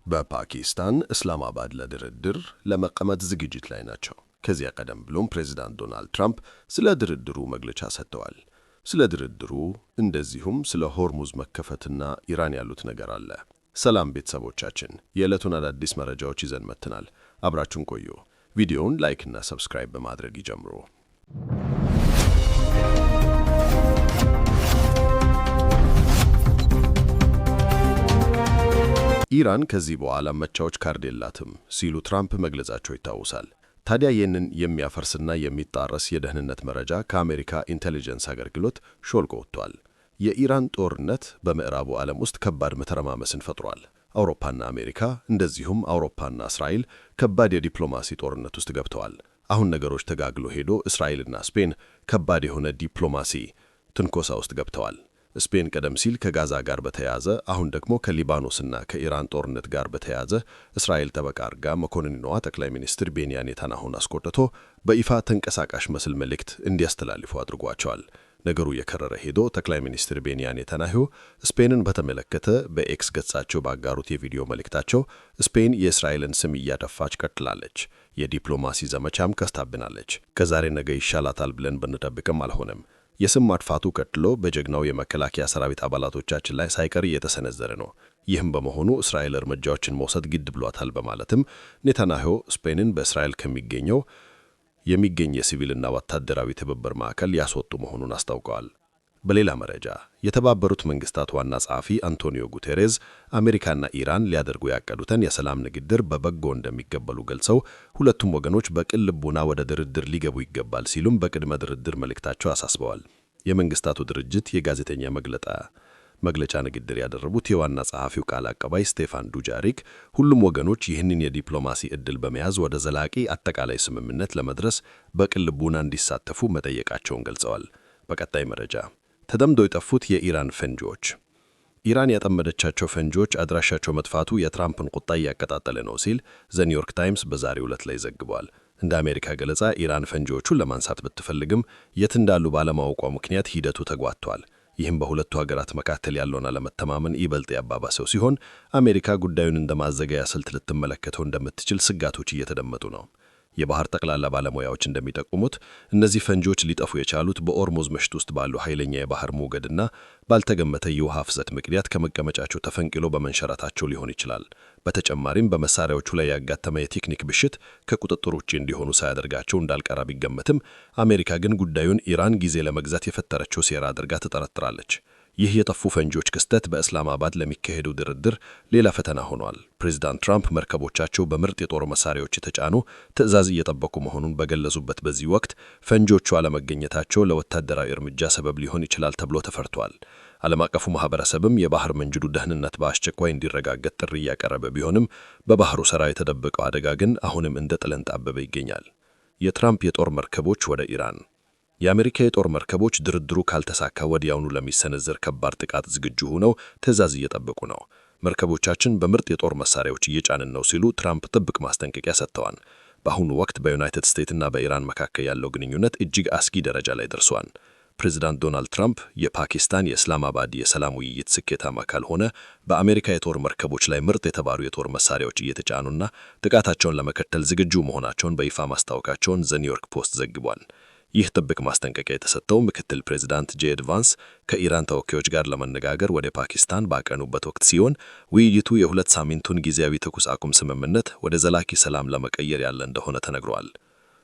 በፓኪስታን እስላማባድ ለድርድር ለመቀመጥ ዝግጅት ላይ ናቸው። ከዚያ ቀደም ብሎም ፕሬዝዳንት ዶናልድ ትራምፕ ስለ ድርድሩ መግለጫ ሰጥተዋል። ስለ ድርድሩ እንደዚሁም ስለ ሆርሙዝ መከፈትና ኢራን ያሉት ነገር አለ። ሰላም ቤተሰቦቻችን፣ የዕለቱን አዳዲስ መረጃዎች ይዘን መጥተናል። አብራችሁን ቆዩ። ቪዲዮውን ላይክ እና ሰብስክራይብ በማድረግ ይጀምሩ። ኢራን ከዚህ በኋላ መጫወቻ ካርድ የላትም ሲሉ ትራምፕ መግለጻቸው ይታወሳል። ታዲያ ይህንን የሚያፈርስና የሚጣረስ የደህንነት መረጃ ከአሜሪካ ኢንቴሊጀንስ አገልግሎት ሾልኮ ወጥቷል። የኢራን ጦርነት በምዕራቡ ዓለም ውስጥ ከባድ መተረማመስን ፈጥሯል። አውሮፓና አሜሪካ እንደዚሁም አውሮፓና እስራኤል ከባድ የዲፕሎማሲ ጦርነት ውስጥ ገብተዋል። አሁን ነገሮች ተጋግሎ ሄዶ እስራኤልና ስፔን ከባድ የሆነ ዲፕሎማሲ ትንኮሳ ውስጥ ገብተዋል። ስፔን ቀደም ሲል ከጋዛ ጋር በተያያዘ አሁን ደግሞ ከሊባኖስና ከኢራን ጦርነት ጋር በተያያዘ እስራኤል ጠበቃ አድርጋ መኮንኗ ጠቅላይ ሚኒስትር ቤንያሚን ኔታንያሁን አስቆጥቶ በይፋ ተንቀሳቃሽ ምስል መልእክት እንዲያስተላልፉ አድርጓቸዋል። ነገሩ የከረረ ሄዶ ጠቅላይ ሚኒስትር ቤንያሚን ኔታንያሁ ስፔንን በተመለከተ በኤክስ ገጻቸው ባጋሩት የቪዲዮ መልእክታቸው ስፔን የእስራኤልን ስም እያጠፋች ቀጥላለች፣ የዲፕሎማሲ ዘመቻም ከስታብናለች፣ ከዛሬ ነገ ይሻላታል ብለን ብንጠብቅም አልሆነም። የስም ማጥፋቱ ቀጥሎ በጀግናው የመከላከያ ሰራዊት አባላቶቻችን ላይ ሳይቀር እየተሰነዘረ ነው። ይህም በመሆኑ እስራኤል እርምጃዎችን መውሰድ ግድ ብሏታል በማለትም ኔታንያሁ ስፔንን በእስራኤል የሚገኝ የሲቪልና ወታደራዊ ትብብር ማዕከል ያስወጡ መሆኑን አስታውቀዋል። በሌላ መረጃ የተባበሩት መንግስታት ዋና ጸሐፊ አንቶኒዮ ጉቴሬዝ አሜሪካና ኢራን ሊያደርጉ ያቀዱትን የሰላም ንግግር በበጎ እንደሚቀበሉ ገልጸው ሁለቱም ወገኖች በቅን ልቦና ወደ ድርድር ሊገቡ ይገባል ሲሉም በቅድመ ድርድር መልእክታቸው አሳስበዋል። የመንግስታቱ ድርጅት የጋዜጠኛ መግለጫ ንግግር ያደረጉት የዋና ጸሐፊው ቃል አቀባይ ስቴፋን ዱጃሪክ ሁሉም ወገኖች ይህንን የዲፕሎማሲ ዕድል በመያዝ ወደ ዘላቂ አጠቃላይ ስምምነት ለመድረስ በቅን ልቦና እንዲሳተፉ መጠየቃቸውን ገልጸዋል። በቀጣይ መረጃ ተደምዶ የጠፉት የኢራን ፈንጂዎች። ኢራን ያጠመደቻቸው ፈንጂዎች አድራሻቸው መጥፋቱ የትራምፕን ቁጣ እያቀጣጠለ ነው ሲል ዘ ኒውዮርክ ታይምስ በዛሬው ዕለት ላይ ዘግቧል። እንደ አሜሪካ ገለጻ ኢራን ፈንጂዎቹን ለማንሳት ብትፈልግም የት እንዳሉ ባለማወቋ ምክንያት ሂደቱ ተጓቷል። ይህም በሁለቱ ሀገራት መካከል ያለውን አለመተማመን ይበልጥ ያባባሰው ሲሆን አሜሪካ ጉዳዩን እንደ ማዘጋያ ስልት ልትመለከተው እንደምትችል ስጋቶች እየተደመጡ ነው። የባህር ጠቅላላ ባለሙያዎች እንደሚጠቁሙት እነዚህ ፈንጂዎች ሊጠፉ የቻሉት በኦርሙዝ ምሽት ውስጥ ባሉ ኃይለኛ የባህር ሞገድና ባልተገመተ የውሃ ፍሰት ምክንያት ከመቀመጫቸው ተፈንቅሎ በመንሸራታቸው ሊሆን ይችላል። በተጨማሪም በመሳሪያዎቹ ላይ ያጋጠመ የቴክኒክ ብልሽት ከቁጥጥር ውጭ እንዲሆኑ ሳያደርጋቸው እንዳልቀረ ቢገመትም አሜሪካ ግን ጉዳዩን ኢራን ጊዜ ለመግዛት የፈጠረችው ሴራ አድርጋ ትጠረጥራለች። ይህ የጠፉ ፈንጂዎች ክስተት በእስላማባድ ለሚካሄዱ ድርድር ሌላ ፈተና ሆኗል። ፕሬዝዳንት ትራምፕ መርከቦቻቸው በምርጥ የጦር መሳሪያዎች የተጫኑ ትዕዛዝ እየጠበቁ መሆኑን በገለጹበት በዚህ ወቅት ፈንጂዎቹ አለመገኘታቸው ለወታደራዊ እርምጃ ሰበብ ሊሆን ይችላል ተብሎ ተፈርቷል። ዓለም አቀፉ ማህበረሰብም የባህር መንገዱ ደህንነት በአስቸኳይ እንዲረጋገጥ ጥሪ እያቀረበ ቢሆንም በባህሩ ሥራ የተደበቀው አደጋ ግን አሁንም እንደ ጥለንጣበበ ይገኛል። የትራምፕ የጦር መርከቦች ወደ ኢራን። የአሜሪካ የጦር መርከቦች ድርድሩ ካልተሳካ ወዲያውኑ ለሚሰነዘር ከባድ ጥቃት ዝግጁ ሆነው ትዕዛዝ እየጠበቁ ነው። መርከቦቻችን በምርጥ የጦር መሳሪያዎች እየጫንን ነው ሲሉ ትራምፕ ጥብቅ ማስጠንቀቂያ ሰጥተዋል። በአሁኑ ወቅት በዩናይትድ ስቴትስና በኢራን መካከል ያለው ግንኙነት እጅግ አስጊ ደረጃ ላይ ደርሷል። ፕሬዝዳንት ዶናልድ ትራምፕ የፓኪስታን የእስላማባድ የሰላም ውይይት ስኬታማ ካልሆነ በአሜሪካ የጦር መርከቦች ላይ ምርጥ የተባሉ የጦር መሳሪያዎች እየተጫኑና ጥቃታቸውን ለመከተል ዝግጁ መሆናቸውን በይፋ ማስታወቃቸውን ዘ ኒውዮርክ ፖስት ዘግቧል። ይህ ጥብቅ ማስጠንቀቂያ የተሰጠው ምክትል ፕሬዝዳንት ጄዲ ቫንስ ከኢራን ተወካዮች ጋር ለመነጋገር ወደ ፓኪስታን ባቀኑበት ወቅት ሲሆን ውይይቱ የሁለት ሳምንቱን ጊዜያዊ ተኩስ አቁም ስምምነት ወደ ዘላቂ ሰላም ለመቀየር ያለ እንደሆነ ተነግሯል።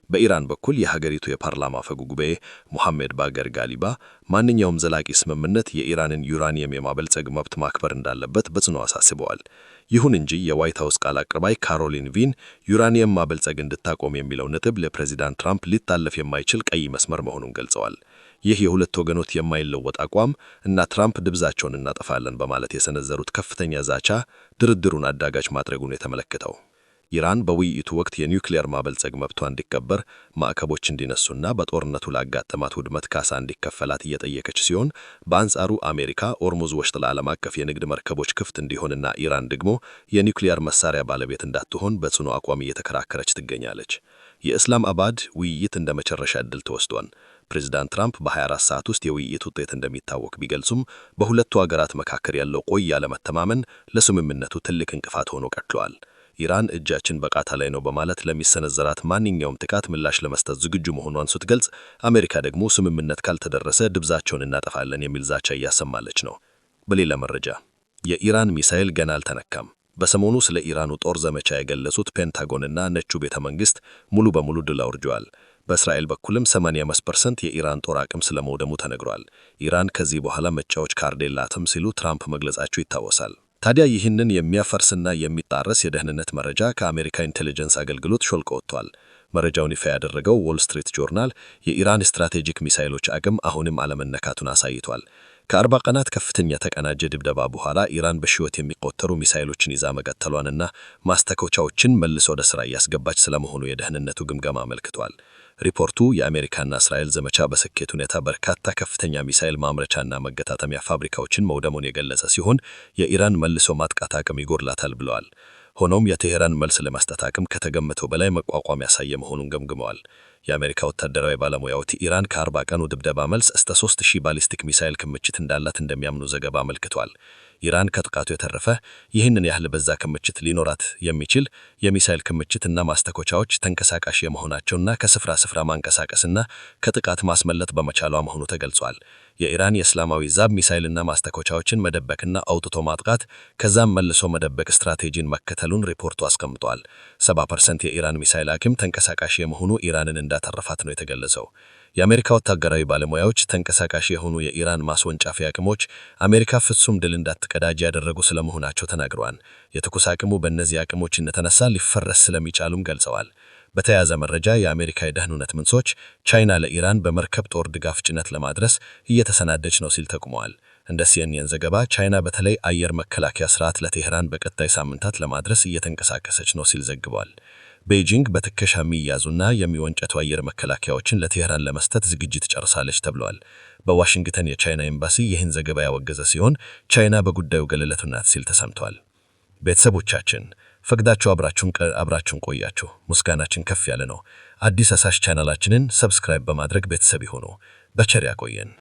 በኢራን በኩል የሀገሪቱ የፓርላማ አፈ ጉባኤ ሙሐመድ ባገር ጋሊባ ማንኛውም ዘላቂ ስምምነት የኢራንን ዩራኒየም የማበልጸግ መብት ማክበር እንዳለበት በጽኑ አሳስበዋል። ይሁን እንጂ የዋይት ሃውስ ቃል አቀባይ ካሮሊን ቪን ዩራኒየም ማበልጸግ እንድታቆም የሚለው ነጥብ ለፕሬዝዳንት ትራምፕ ሊታለፍ የማይችል ቀይ መስመር መሆኑን ገልጸዋል። ይህ የሁለት ወገኖች የማይለወጥ አቋም እና ትራምፕ ድብዛቸውን እናጠፋለን በማለት የሰነዘሩት ከፍተኛ ዛቻ ድርድሩን አዳጋች ማድረጉን የተመለከተው። ኢራን በውይይቱ ወቅት የኒውክሌር ማበልጸግ መብቷ እንዲከበር፣ ማዕቀቦች እንዲነሱና በጦርነቱ ላጋጠማት ውድመት ካሳ እንዲከፈላት እየጠየቀች ሲሆን በአንጻሩ አሜሪካ ኦርሙዝ ውስጥ ለዓለም አቀፍ የንግድ መርከቦች ክፍት እንዲሆንና ኢራን ደግሞ የኒውክሌር መሳሪያ ባለቤት እንዳትሆን በጽኑ አቋም እየተከራከረች ትገኛለች። የእስላማባድ ውይይት እንደ መጨረሻ ዕድል ተወስዷል። ፕሬዝዳንት ትራምፕ በ24 ሰዓት ውስጥ የውይይት ውጤት እንደሚታወቅ ቢገልጹም በሁለቱ አገራት መካከል ያለው ቆይ ያለመተማመን ለስምምነቱ ትልቅ እንቅፋት ሆኖ ቀጥሏል። ኢራን እጃችን በቃታ ላይ ነው በማለት ለሚሰነዘራት ማንኛውም ጥቃት ምላሽ ለመስጠት ዝግጁ መሆኗን ስትገልጽ፣ አሜሪካ ደግሞ ስምምነት ካልተደረሰ ድብዛቸውን እናጠፋለን የሚል ዛቻ እያሰማለች ነው። በሌላ መረጃ የኢራን ሚሳኤል ገና አልተነካም። በሰሞኑ ስለ ኢራኑ ጦር ዘመቻ የገለጹት ፔንታጎንና ነጩ ቤተ መንግሥት ሙሉ በሙሉ ድል አውርደዋል። በእስራኤል በኩልም 85% የኢራን ጦር አቅም ስለመውደሙ ተነግሯል። ኢራን ከዚህ በኋላ መጫወቻ ካርድ የላትም ሲሉ ትራምፕ መግለጻቸው ይታወሳል። ታዲያ ይህንን የሚያፈርስና የሚጣረስ የደህንነት መረጃ ከአሜሪካ ኢንቴሊጀንስ አገልግሎት ሾልኮ ወጥቷል። መረጃውን ይፋ ያደረገው ዎል ስትሪት ጆርናል የኢራን ስትራቴጂክ ሚሳይሎች አቅም አሁንም አለመነካቱን አሳይቷል። ከ40 ቀናት ከፍተኛ ተቀናጀ ድብደባ በኋላ ኢራን በሺዎች የሚቆጠሩ ሚሳይሎችን ይዛ መቀጠሏንና ማስተኮቻዎችን መልሶ ወደ ሥራ እያስገባች ስለመሆኑ የደህንነቱ ግምገማ አመልክቷል። ሪፖርቱ የአሜሪካና እስራኤል ዘመቻ በስኬት ሁኔታ በርካታ ከፍተኛ ሚሳኤል ማምረቻና መገጣጠሚያ ፋብሪካዎችን መውደሙን የገለጸ ሲሆን የኢራን መልሶ ማጥቃት አቅም ይጎድላታል ብለዋል። ሆኖም የቴሄራን መልስ ለመስጠት አቅም ከተገመተው በላይ መቋቋም ያሳየ መሆኑን ገምግመዋል። የአሜሪካ ወታደራዊ ባለሙያዎች ኢራን ከ40 ቀኑ ድብደባ መልስ እስከ 3000 ባሊስቲክ ሚሳኤል ክምችት እንዳላት እንደሚያምኑ ዘገባ አመልክቷል። ኢራን ከጥቃቱ የተረፈ ይህንን ያህል በዛ ክምችት ሊኖራት የሚችል የሚሳኤል ክምችትና ማስተኮቻዎች ተንቀሳቃሽ የመሆናቸውና ከስፍራ ስፍራ ማንቀሳቀስና ከጥቃት ማስመለጥ በመቻሏ መሆኑ ተገልጿል። የኢራን የእስላማዊ ዛብ ሚሳኤልና ማስተኮቻዎችን መደበቅና አውጥቶ ማጥቃት ከዛም መልሶ መደበቅ ስትራቴጂን መከተሉን ሪፖርቱ አስቀምጧል። 70% የኢራን ሚሳኤል አቅም ተንቀሳቃሽ የመሆኑ ኢራንን እንዳተረፋት ነው የተገለጸው። የአሜሪካ ወታደራዊ ባለሙያዎች ተንቀሳቃሽ የሆኑ የኢራን ማስወንጫፊያ አቅሞች አሜሪካ ፍጹም ድል እንዳትቀዳጅ ያደረጉ ስለመሆናቸው ተናግረዋል። የተኩስ አቅሙ በእነዚህ አቅሞች እንደተነሳ ሊፈረስ ስለሚቻሉም ገልጸዋል። በተያያዘ መረጃ የአሜሪካ የደህንነት ምንጮች ቻይና ለኢራን በመርከብ ጦር ድጋፍ ጭነት ለማድረስ እየተሰናደች ነው ሲል ጠቁመዋል። እንደ CNN ዘገባ ቻይና በተለይ አየር መከላከያ ስርዓት ለቴሄራን በቀጣይ ሳምንታት ለማድረስ እየተንቀሳቀሰች ነው ሲል ዘግቧል። ቤጂንግ በትከሻ የሚያዙና የሚወንጨቱ አየር መከላከያዎችን ለቴሄራን ለመስጠት ዝግጅት ጨርሳለች ተብሏል። በዋሽንግተን የቻይና ኤምባሲ ይህን ዘገባ ያወገዘ ሲሆን ቻይና በጉዳዩ ገለልተኛ ናት ሲል ተሰምቷል። ቤተሰቦቻችን ፈቅዳችሁ አብራችሁን ቆያችሁ ምስጋናችን ከፍ ያለ ነው። አዲስ አሳሽ ቻናላችንን ሰብስክራይብ በማድረግ ቤተሰብ ይሁኑ። በቸር ያቆየን።